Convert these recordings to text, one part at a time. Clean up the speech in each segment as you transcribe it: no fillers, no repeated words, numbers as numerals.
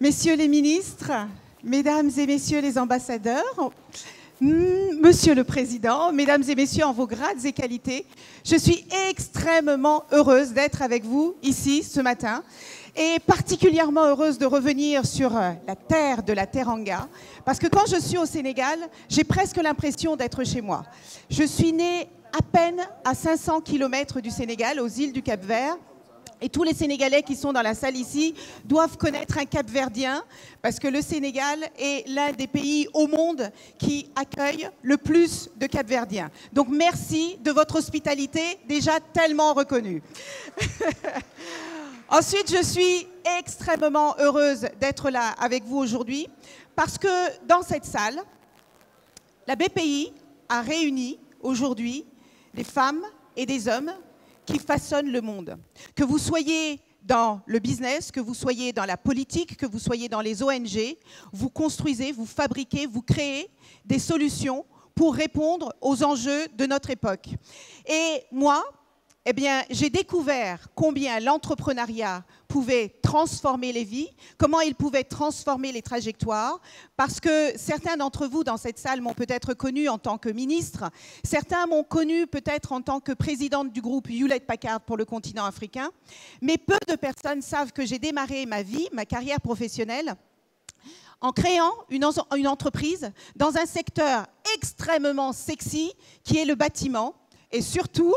Messieurs les ministres, mesdames et messieurs les ambassadeurs, Monsieur le Président, mesdames et messieurs en vos grades et qualités, je suis extrêmement heureuse d'être avec vous ici ce matin et particulièrement heureuse de revenir sur la terre de la Teranga parce que quand je suis au Sénégal, j'ai presque l'impression d'être chez moi. Je suis née à peine à 500 km du Sénégal, aux îles du Cap-Vert. Et tous les Sénégalais qui sont dans la salle ici doivent connaître un Cap-Verdien parce que le Sénégal est l'un des pays au monde qui accueille le plus de Cap-Verdiens. Donc merci de votre hospitalité déjà tellement reconnue. Ensuite, je suis extrêmement heureuse d'être là avec vous aujourd'hui parce que dans cette salle, la BPI a réuni aujourd'hui des femmes et des hommes qui façonnent le monde. Que vous soyez dans le business, que vous soyez dans la politique, que vous soyez dans les ONG, vous construisez, vous fabriquez, vous créez des solutions pour répondre aux enjeux de notre époque. Et moi, eh bien, j'ai découvert combien l'entrepreneuriat pouvait transformer les vies, comment il pouvait transformer les trajectoires, parce que certains d'entre vous dans cette salle m'ont peut-être connue en tant que ministre, certains m'ont connue peut-être en tant que présidente du groupe Hewlett-Packard pour le continent africain, mais peu de personnes savent que j'ai démarré ma vie, ma carrière professionnelle, en créant une entreprise dans un secteur extrêmement sexy qui est le bâtiment, et surtout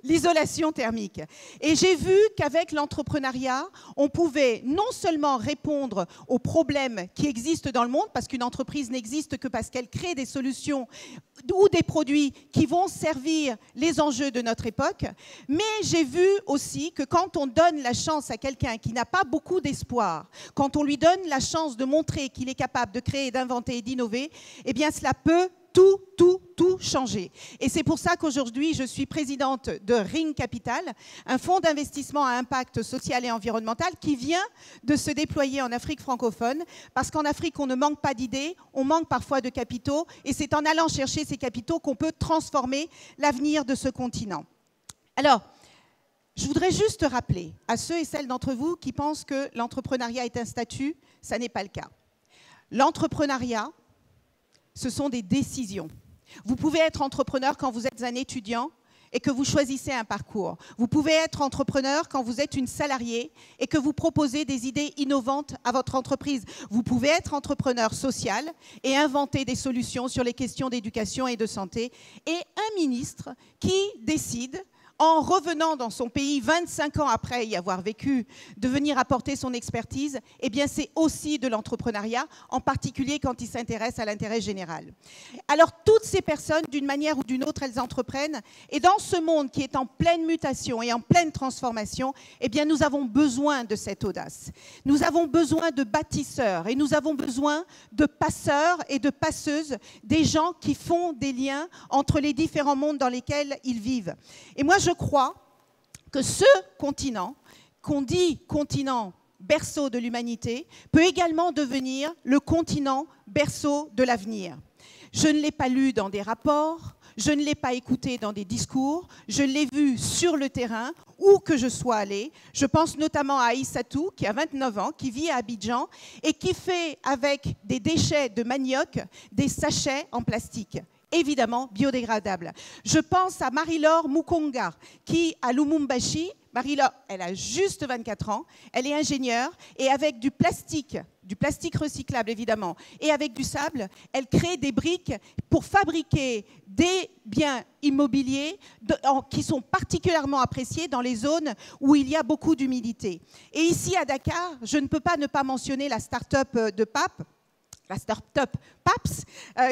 l'isolation thermique. Et j'ai vu qu'avec l'entrepreneuriat, on pouvait non seulement répondre aux problèmes qui existent dans le monde, parce qu'une entreprise n'existe que parce qu'elle crée des solutions ou des produits qui vont servir les enjeux de notre époque, mais j'ai vu aussi que quand on donne la chance à quelqu'un qui n'a pas beaucoup d'espoir, quand on lui donne la chance de montrer qu'il est capable de créer, d'inventer et d'innover, eh bien cela peut tout changer. Et c'est pour ça qu'aujourd'hui, je suis présidente de Ring Capital, un fonds d'investissement à impact social et environnemental qui vient de se déployer en Afrique francophone, parce qu'en Afrique, on ne manque pas d'idées, on manque parfois de capitaux, et c'est en allant chercher ces capitaux qu'on peut transformer l'avenir de ce continent. Alors, je voudrais juste rappeler à ceux et celles d'entre vous qui pensent que l'entrepreneuriat est un statut, ça n'est pas le cas. L'entrepreneuriat, ce sont des décisions. Vous pouvez être entrepreneur quand vous êtes un étudiant et que vous choisissez un parcours. Vous pouvez être entrepreneur quand vous êtes une salariée et que vous proposez des idées innovantes à votre entreprise. Vous pouvez être entrepreneur social et inventer des solutions sur les questions d'éducation et de santé. Et un ministre qui décide, en revenant dans son pays 25 ans après y avoir vécu, de venir apporter son expertise, eh bien c'est aussi de l'entrepreneuriat, en particulier quand il s'intéresse à l'intérêt général. Alors toutes ces personnes, d'une manière ou d'une autre, elles entreprennent, et dans ce monde qui est en pleine mutation et en pleine transformation, eh bien nous avons besoin de cette audace. Nous avons besoin de bâtisseurs, et nous avons besoin de passeurs et de passeuses, des gens qui font des liens entre les différents mondes dans lesquels ils vivent. Et moi, je crois que ce continent, qu'on dit continent berceau de l'humanité, peut également devenir le continent berceau de l'avenir. Je ne l'ai pas lu dans des rapports, je ne l'ai pas écouté dans des discours, je l'ai vu sur le terrain, où que je sois allée. Je pense notamment à Aïssatou, qui a 29 ans, qui vit à Abidjan et qui fait avec des déchets de manioc des sachets en plastique, évidemment biodégradables. Je pense à Marie-Laure Mukonga, qui, à Lumumbashi, Marie-Laure, elle a juste 24 ans, elle est ingénieure, et avec du plastique recyclable évidemment, et avec du sable, elle crée des briques pour fabriquer des biens immobiliers qui sont particulièrement appréciés dans les zones où il y a beaucoup d'humidité. Et ici à Dakar, je ne peux pas ne pas mentionner la start-up de Pape, la start-up PAPS,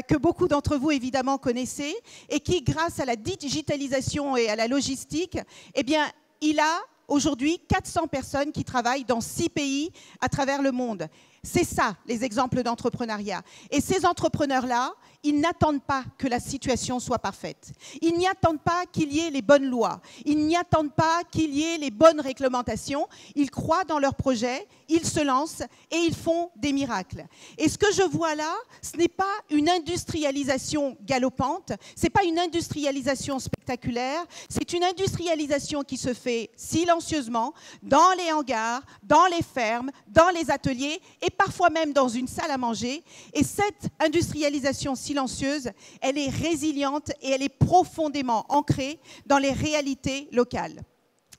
que beaucoup d'entre vous évidemment connaissez, et qui, grâce à la digitalisation et à la logistique, eh bien, il a aujourd'hui 400 personnes qui travaillent dans 6 pays à travers le monde. C'est ça, les exemples d'entrepreneuriat. Et ces entrepreneurs-là, ils n'attendent pas que la situation soit parfaite. Ils n'y attendent pas qu'il y ait les bonnes lois. Ils n'y attendent pas qu'il y ait les bonnes réglementations. Ils croient dans leur projet, ils se lancent et ils font des miracles. Et ce que je vois là, ce n'est pas une industrialisation galopante, ce n'est pas une industrialisation spectaculaire, c'est une industrialisation qui se fait silencieusement dans les hangars, dans les fermes, dans les ateliers et parfois même dans une salle à manger. Et cette industrialisation silencieuse, elle est résiliente et elle est profondément ancrée dans les réalités locales.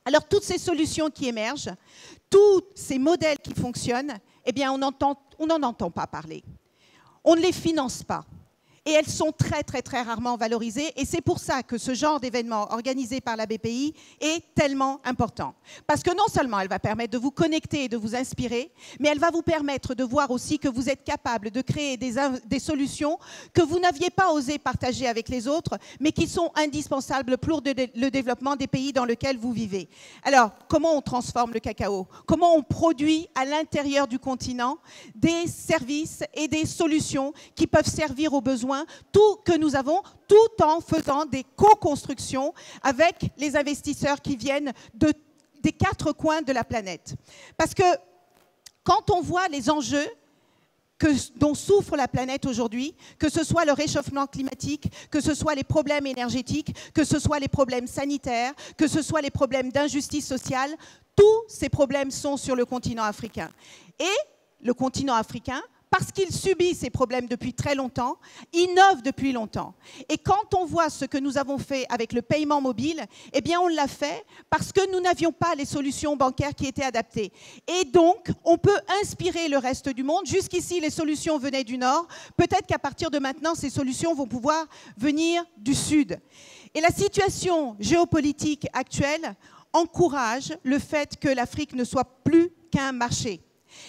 Alors, toutes ces solutions qui émergent, tous ces modèles qui fonctionnent, eh bien, on n'en entend pas parler. On ne les finance pas. Et elles sont très, très, très rarement valorisées. Et c'est pour ça que ce genre d'événement organisé par la BPI est tellement important. Parce que non seulement elle va permettre de vous connecter et de vous inspirer, mais elle va vous permettre de voir aussi que vous êtes capable de créer des solutions que vous n'aviez pas osé partager avec les autres, mais qui sont indispensables pour le développement des pays dans lesquels vous vivez. Alors, comment on transforme le cacao? Comment on produit à l'intérieur du continent des services et des solutions qui peuvent servir aux besoins tout que nous avons, tout en faisant des co-constructions avec les investisseurs qui viennent des 4 coins de la planète. Parce que quand on voit les enjeux dont souffre la planète aujourd'hui, que ce soit le réchauffement climatique, que ce soit les problèmes énergétiques, que ce soit les problèmes sanitaires, que ce soit les problèmes d'injustice sociale, tous ces problèmes sont sur le continent africain. Et le continent africain, parce qu'il subit ces problèmes depuis très longtemps, innove depuis longtemps. Et quand on voit ce que nous avons fait avec le paiement mobile, eh bien on l'a fait parce que nous n'avions pas les solutions bancaires qui étaient adaptées. Et donc, on peut inspirer le reste du monde. Jusqu'ici, les solutions venaient du Nord. Peut-être qu'à partir de maintenant, ces solutions vont pouvoir venir du Sud. Et la situation géopolitique actuelle encourage le fait que l'Afrique ne soit plus qu'un marché.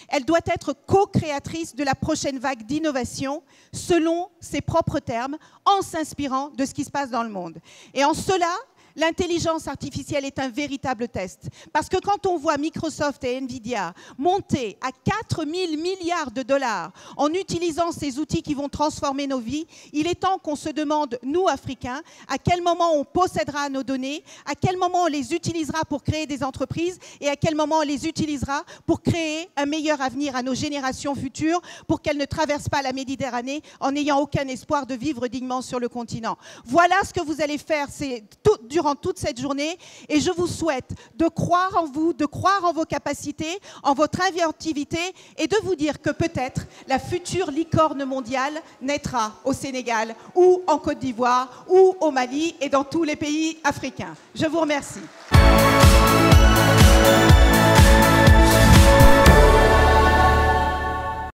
Elle doit être co-créatrice de la prochaine vague d'innovation selon ses propres termes, en s'inspirant de ce qui se passe dans le monde. Et en cela, l'intelligence artificielle est un véritable test. Parce que quand on voit Microsoft et Nvidia monter à 4 000 milliards de dollars en utilisant ces outils qui vont transformer nos vies, il est temps qu'on se demande, nous, Africains, à quel moment on possédera nos données, à quel moment on les utilisera pour créer des entreprises et à quel moment on les utilisera pour créer un meilleur avenir à nos générations futures, pour qu'elles ne traversent pas la Méditerranée en n'ayant aucun espoir de vivre dignement sur le continent. Voilà ce que vous allez faire durant toute cette journée, et je vous souhaite de croire en vous, de croire en vos capacités, en votre inventivité, et de vous dire que peut-être la future licorne mondiale naîtra au Sénégal, ou en Côte d'Ivoire, ou au Mali, et dans tous les pays africains. Je vous remercie.